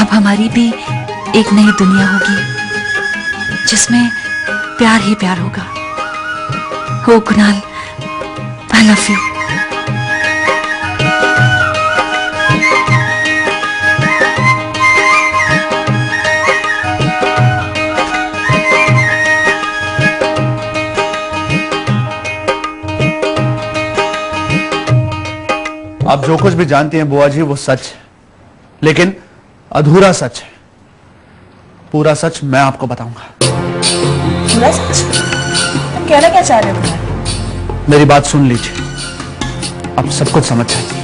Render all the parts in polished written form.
अब हमारी भी एक नई दुनिया होगी जिसमें प्यार ही प्यार होगा। हो कुणाल, आई लव यू। आप जो कुछ भी जानती हैं बुआ जी वो सच है, लेकिन अधूरा सच है। पूरा सच मैं आपको बताऊंगा। पूरा सच? तुम कहना क्या चाह रहे हो? मेरी बात सुन लीजिए, आप सब कुछ समझ जाएंगे।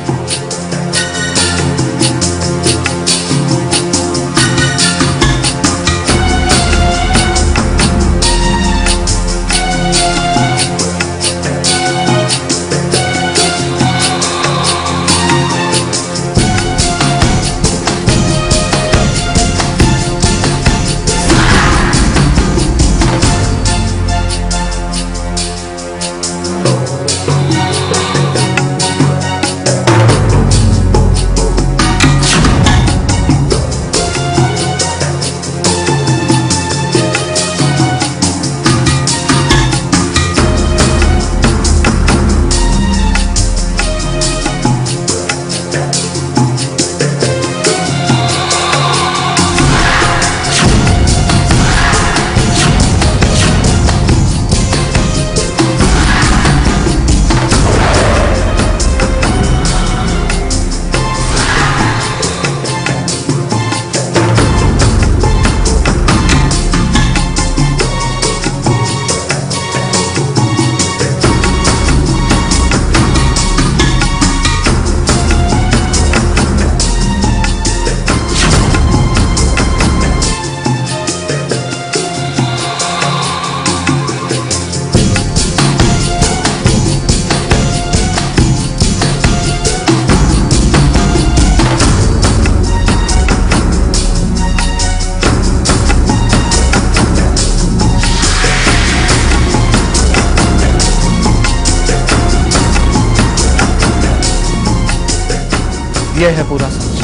यह है पूरा सच।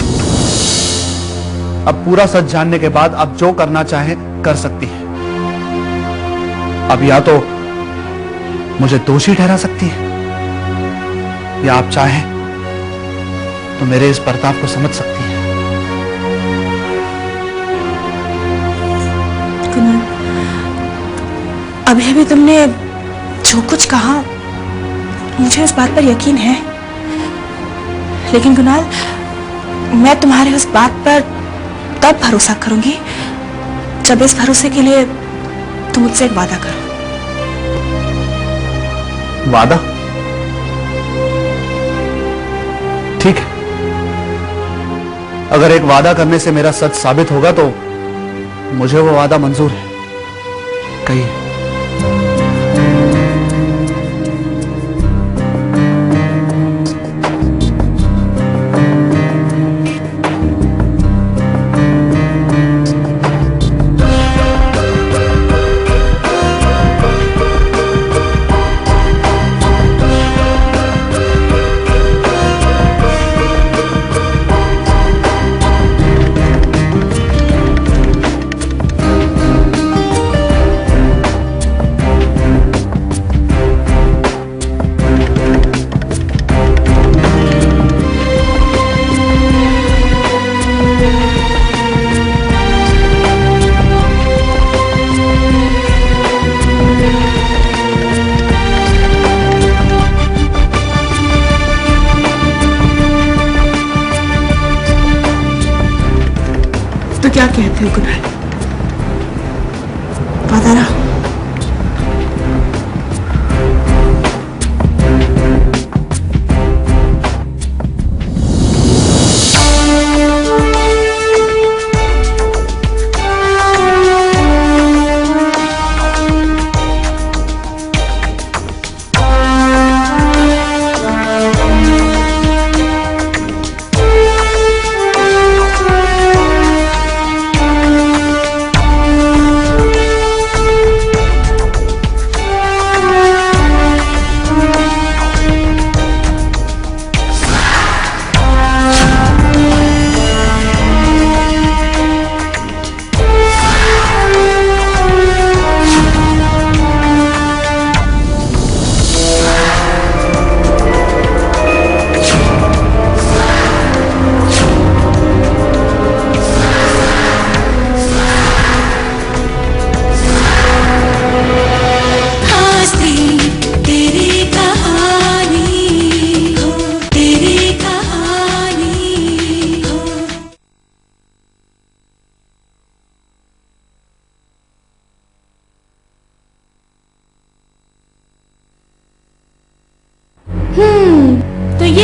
अब पूरा सच जानने के बाद आप जो करना चाहें कर सकती हैं। अब या तो मुझे दोषी ठहरा सकती हैं, या आप चाहें तो मेरे इस बर्ताव को समझ सकती हैं। कुणाल, अभी अभी तुमने जो कुछ कहा मुझे इस बात पर यकीन है, लेकिन कुणाल मैं तुम्हारे उस बात पर तब भरोसा करूंगी जब इस भरोसे के लिए तुम मुझसे एक वादा करो। वादा? ठीक है, अगर एक वादा करने से मेरा सच साबित होगा तो मुझे वो वादा मंजूर है। कहिए। तो क्या कहते हो कुणाल, वादा रहा?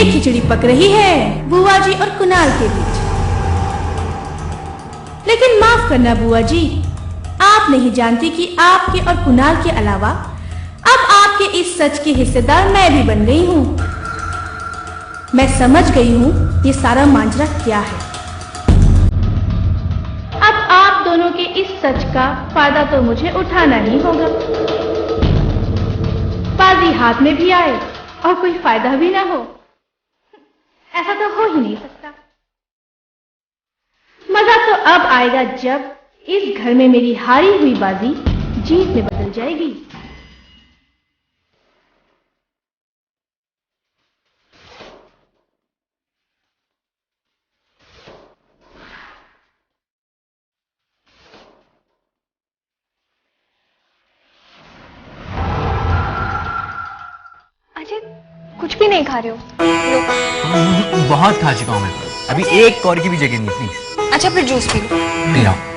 ये खिचड़ी पक रही है बुआ जी और कुणाल के बीच। लेकिन माफ करना बुआ जी, आप नहीं जानती कि आपके और कुणाल के अलावा अब आपके इस सच की हिस्सेदार मैं भी बन गई हूँ। मैं समझ गई हूँ ये सारा मांजरा क्या है। अब आप दोनों के इस सच का फायदा तो मुझे उठाना ही होगा। बाजी हाथ में भी आए और कोई फायदा भी ना हो, ऐसा तो हो ही नहीं सकता। मजा तो अब आएगा जब इस घर में मेरी हारी हुई बाजी जीत में बदल जाएगी। अजय, कुछ भी नहीं खा रहे हो? लो। बहुत खा चुका हूँ मैं, अभी एक और की भी जगह नहीं प्लीज। अच्छा फिर जूस पी लो। पी रहा हूँ।